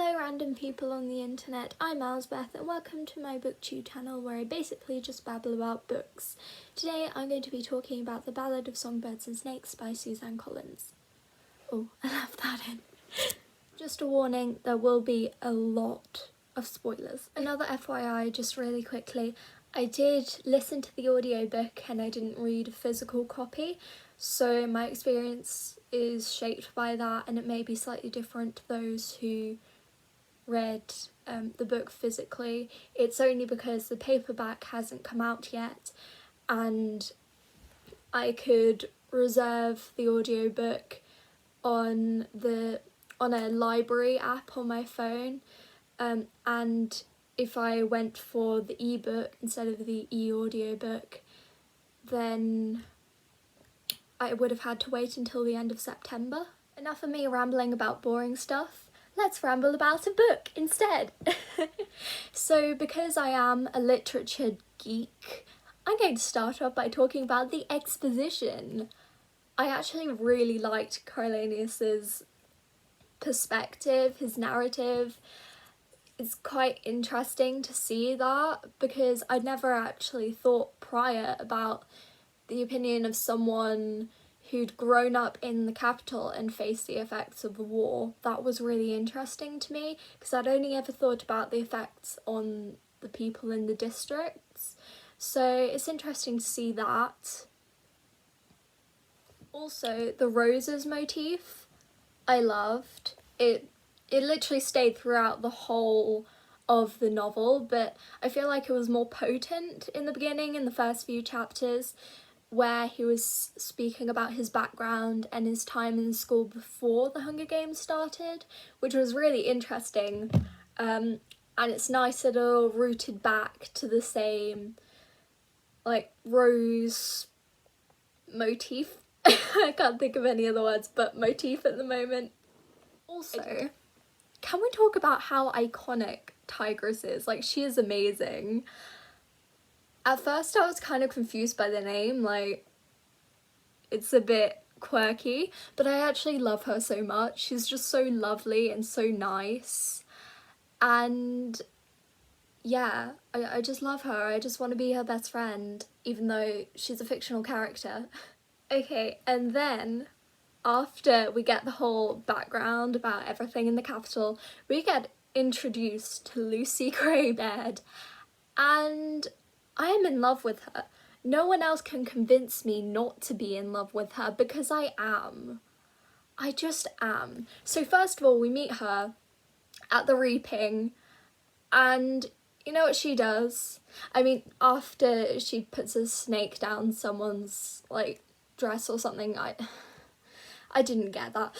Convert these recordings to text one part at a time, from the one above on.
Hello random people on the internet, I'm Elsbeth and welcome to my booktube channel where I basically just babble about books. Today I'm going to be talking about The Ballad of Songbirds and Snakes by Suzanne Collins. Oh, I left that in. Just a warning, there will be a lot of spoilers. Another FYI, just really quickly, I did listen to the audiobook and I didn't read a physical copy, so my experience is shaped by that and it may be slightly different to those who read the book physically. It's only because the paperback hasn't come out yet and I could reserve the audiobook on a library app on my phone, and if I went for the ebook instead of the e-audiobook, then I would have had to wait until the end of September. Enough of me rambling about boring stuff, let's ramble about a book instead. So because I am a literature geek, I'm going to start off by talking about the exposition. I actually really liked Cornelius's perspective, his narrative. It's quite interesting to see that because I'd never actually thought prior about the opinion of someone who'd grown up in the capital and faced the effects of the war. That was really interesting to me because I'd only ever thought about the effects on the people in the districts. So it's interesting to see that. Also, the roses motif, I loved. It literally stayed throughout the whole of the novel, but I feel like it was more potent in the beginning, in the first few chapters, where he was speaking about his background and his time in school before the Hunger Games started, which was really interesting. And it's nice that it all rooted back to the same, like, rose motif. I can't think of any other words but motif at the moment. Also, can we talk about how iconic Tigress is? Like, she is amazing. At first I was kind of confused by the name, like, it's a bit quirky, but I actually love her so much. She's just so lovely and so nice. And yeah, I just love her. I just want to be her best friend, even though she's a fictional character. Okay, and then after we get the whole background about everything in the capital, we get introduced to Lucy Greybeard, and I am in love with her. No one else can convince me not to be in love with her because I am. I just am. So first of all, we meet her at the reaping, and you know what she does? I mean, after she puts a snake down someone's, like, dress or something, I didn't get that,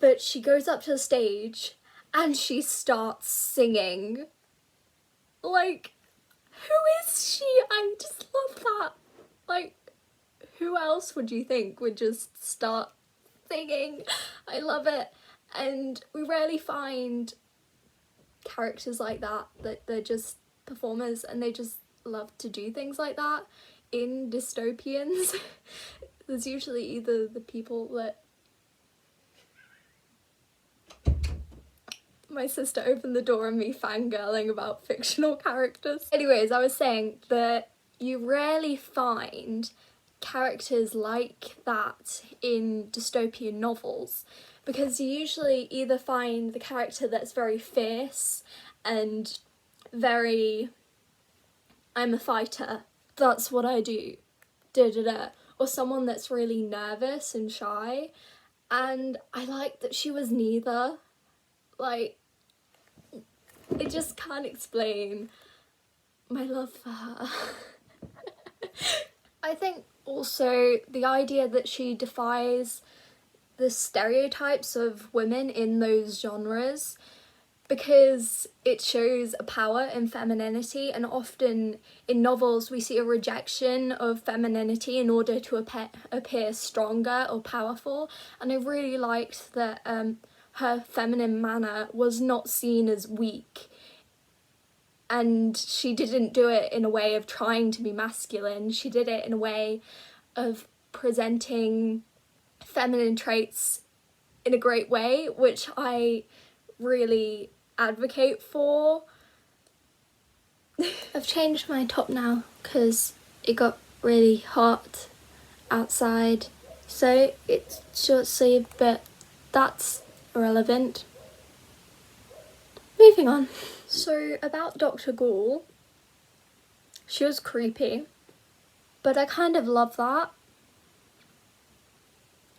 but she goes up to the stage and she starts singing. Like, who is she? I just love that. Like, who else would you think would just start singing? I love it. And we rarely find characters like that they're just performers and they just love to do things like that in dystopians. There's usually either the people that... My sister opened the door and me fangirling about fictional characters. Anyways, I was saying that you rarely find characters like that in dystopian novels because you usually either find the character that's very fierce and very, I'm a fighter, that's what I do, da-da-da, or someone that's really nervous and shy, and I like that she was neither. Like, I just can't explain my love for her. I think also the idea that she defies the stereotypes of women in those genres, because it shows a power in femininity, and often in novels we see a rejection of femininity in order to appear stronger or powerful, and I really liked that her feminine manner was not seen as weak, and she didn't do it in a way of trying to be masculine. She did it in a way of presenting feminine traits in a great way, which I really advocate for. I've changed my top now because it got really hot outside, so it's short sleeve, but that's irrelevant. Moving on. So about Dr. Ghoul, she was creepy, but I kind of love that.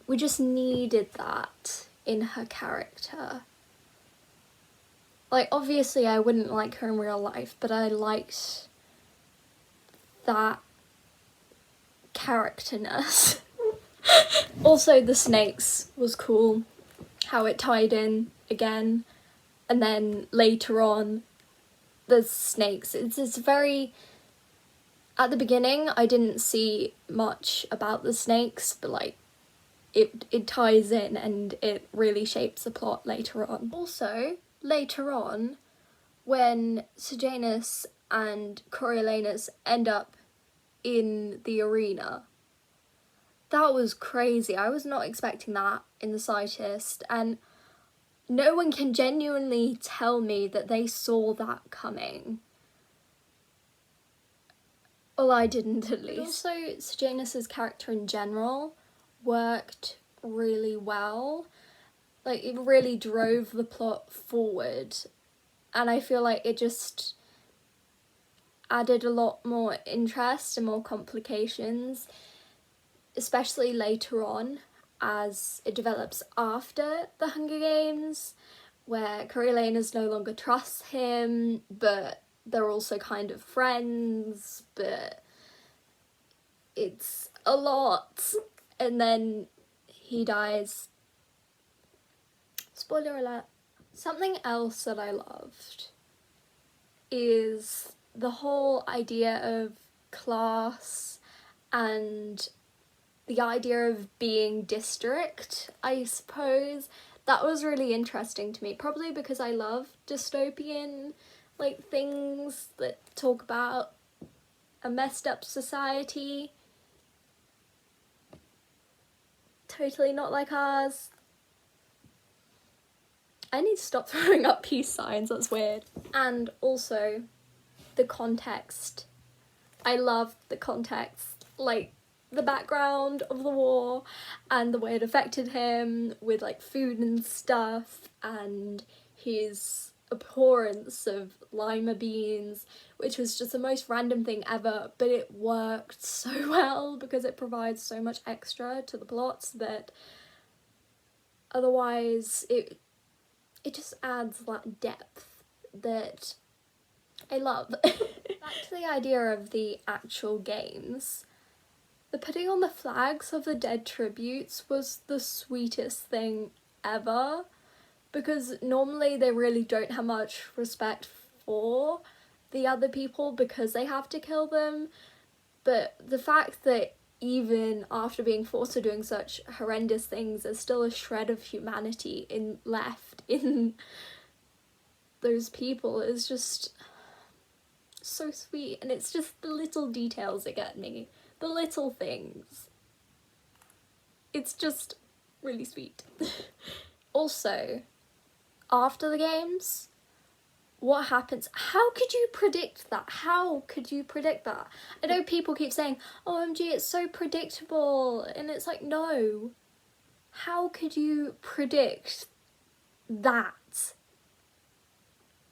We just needed that in her character. Like, obviously I wouldn't like her in real life, but I liked that characterness. Also, the snakes was cool, how it tied in again, and then later on, the snakes. It's very... At the beginning, I didn't see much about the snakes, but like, it ties in and it really shapes the plot later on. Also, later on, when Sejanus and Coriolanus end up in the arena, that was crazy. I was not expecting that in the slightest, and no one can genuinely tell me that they saw that coming. Well, I didn't, at least. But also, Sejanus's character in general worked really well. Like, it really drove the plot forward, and I feel like it just added a lot more interest and more complications, especially later on as it develops after the Hunger Games, where Coriolanus no longer trusts him, but they're also kind of friends, but it's a lot. And then he dies. Spoiler alert. Something else that I loved is the whole idea of class and the idea of being district, I suppose. That was really interesting to me, probably because I love dystopian like things that talk about a messed up society. Totally not like ours. I need to stop throwing up peace signs, that's weird. And also, the context. I love the context, like the background of the war and the way it affected him with like food and stuff, and his abhorrence of lima beans, which was just the most random thing ever, but it worked so well because it provides so much extra to the plots that otherwise it just adds that depth that I love. Back to the idea of the actual games. The putting on the flags of the dead tributes was the sweetest thing ever, because normally they really don't have much respect for the other people because they have to kill them, but the fact that even after being forced to doing such horrendous things, there's still a shred of humanity left in those people is just so sweet. And it's just the little details that get me, the little things. It's just really sweet. Also, after the games, what happens? How could you predict that? How could you predict that? I know people keep saying, OMG, it's so predictable. And it's like, no. How could you predict that?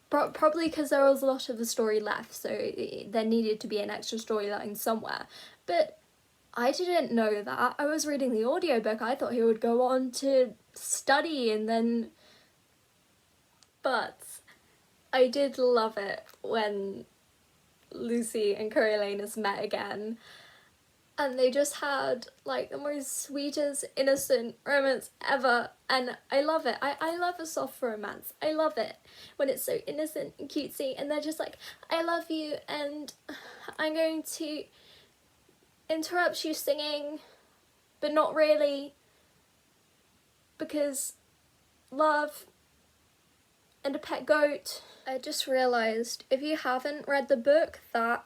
Probably because there was a lot of the story left, so there needed to be an extra storyline somewhere. But I didn't know that. I was reading the audiobook. I thought he would go on to study and then... But I did love it when Lucy and Coriolanus met again, and they just had like the most sweetest innocent romance ever, and I love it. I love a soft romance. I love it when it's so innocent and cutesy, and they're just like, I love you and I'm going to interrupt you singing, but not really, because love and a pet goat. I just realised, if you haven't read the book, that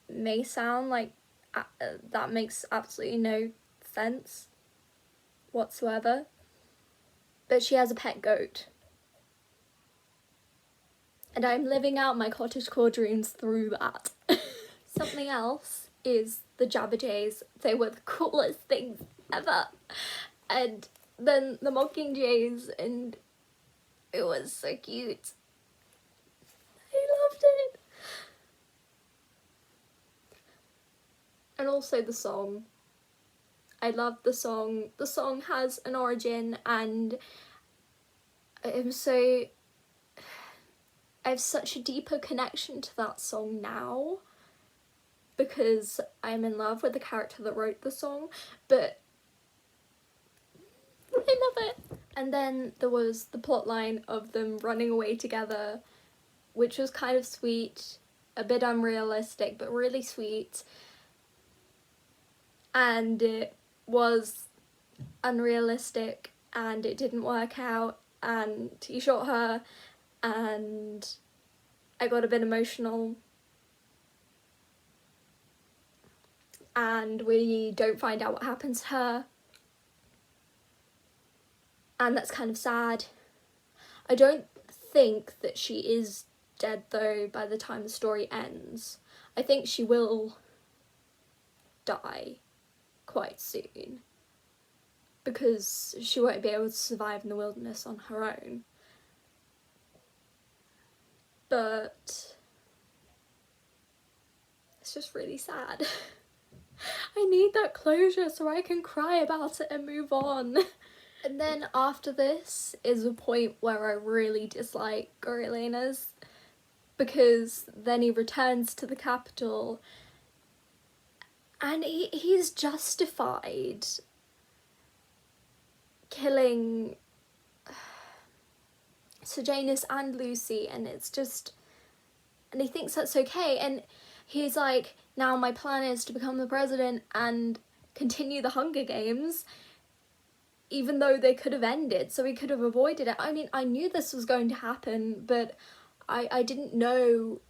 may sound like that makes absolutely no sense whatsoever, but she has a pet goat. and I'm living out my cottagecore dreams through that. Something else is the Jabberjays. They were the coolest things ever. And then the Mockingjays, and it was so cute. I loved it. And also the song. I love the song. The song has an origin, and I have such a deeper connection to that song now because I'm in love with the character that wrote the song, but I love it. And then there was the plot line of them running away together, which was kind of sweet, a bit unrealistic, but really sweet. And it was unrealistic and it didn't work out, and he shot her, and I got a bit emotional, and we don't find out what happens to her, and that's kind of sad. I don't think that she is dead though by the time the story ends. I think she will die quite soon because she won't be able to survive in the wilderness on her own. But it's just really sad. I need that closure so I can cry about it and move on. And then after this is a point where I really dislike Gorillina's, because then he returns to the capital and he's justified killing Sejanus and Lucy, and it's just, and he thinks that's okay, and he's like, now my plan is to become the president and continue the Hunger Games, even though they could have ended, so he could have avoided it. I mean, I knew this was going to happen, but I didn't know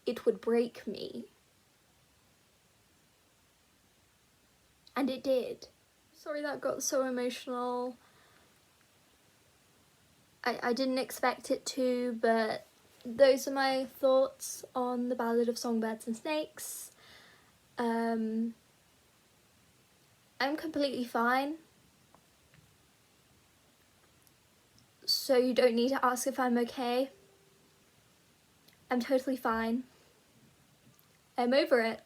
it would break me. And it did. Sorry that got so emotional. I didn't expect it to, but those are my thoughts on the Ballad of Songbirds and Snakes. I'm completely fine. So you don't need to ask if I'm okay. I'm totally fine. I'm over it.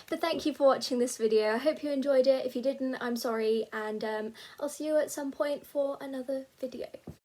But thank you for watching this video. I hope you enjoyed it. If you didn't, I'm sorry, and I'll see you at some point for another video.